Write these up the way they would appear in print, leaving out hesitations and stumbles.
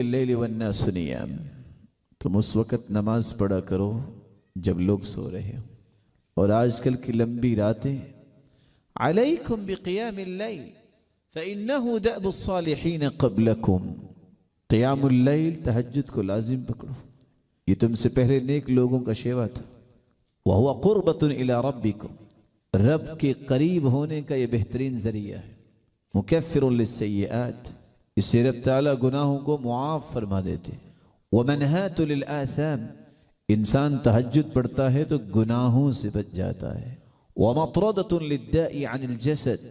الليل والناس نيام، تم اس وقت نماز پڑھا کرو جب لوگ سو رہے ہوں، اور آج کل کی لمبی راتیں علیکم بقیام اللیل فإنہ دأب الصالحین قبلکم، قیام اللیل تہجد کو لازم پکڑو، یہ تم سے پہلے نیک لوگوں کا شیوا تھا۔ وہو قربۃ الی ربکم، رب کے قریب ہونے کا یہ بہترین ذریعہ ہے۔ مکفر للسیئات، اس سے رب تعالیٰ گناہوں کو معاف فرما دیتے۔ ومنہات للآثام، انسان تہجد پڑھتا ہے تو گناہوں سے بچ جاتا ہے۔ ومطردۃ للداء عن الجسد،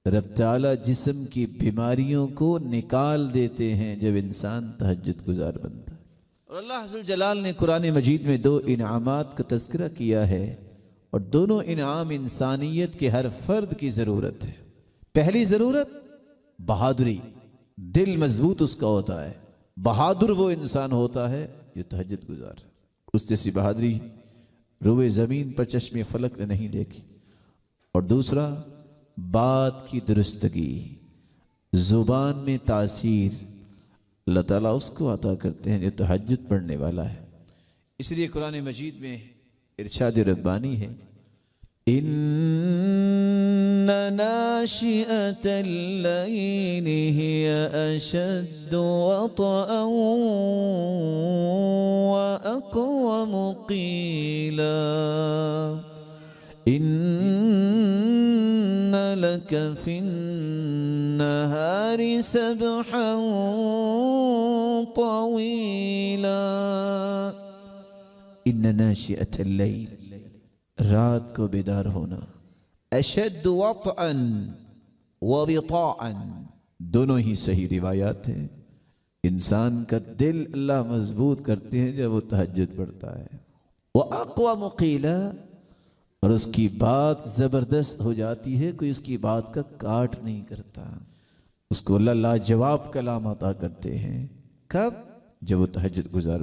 رب تعالیٰ جسم کی بیماریوں کو نکال دیتے ہیں جب انسان تہجد گزار بنتا ہے۔ اور اللہ عز و جلال نے قرآن مجید میں دو انعامات کا تذکرہ کیا ہے، اور دونوں انعام انسانیت کے ہر فرد کی ضرورت ہے۔ پہلی ضرورت بہادری، دل مضبوط اس کا ہوتا ہے، بہادر وہ انسان ہوتا ہے جو تہجد گزار ہے۔ اس جیسی بہادری روئے زمین پر چشم فلک نے نہیں دیکھی۔ اور دوسرا بات کی درستگی، زبان میں تاثیر، اللہ تعالیٰ اس کو عطا کرتے ہیں جو تہجد پڑھنے والا ہے۔ اس لیے قرآن مجید میں ارشاد ربانی ہے، ان ناشئة الليل هي أشد وطئا وأقوم قيلا إن لك في النهار سبحا طويلا۔ ان ناشئة الليل، رات کو بیدار ہونا، اشد وطئا وبطاءا، دونوں ہی صحیح روایات ہیں۔ انسان کا دل اللہ مضبوط کرتے ہیں جب وہ تہجد پڑھتا ہے۔ وَأَقْوَمُ قِيلًا، اور اس کی بات زبردست ہو جاتی ہے، کوئی اس کی بات کا کاٹ نہیں کرتا، اس کو اللہ لاجواب کلام عطا کرتے ہیں۔ کب؟ جب وہ تہجد گزار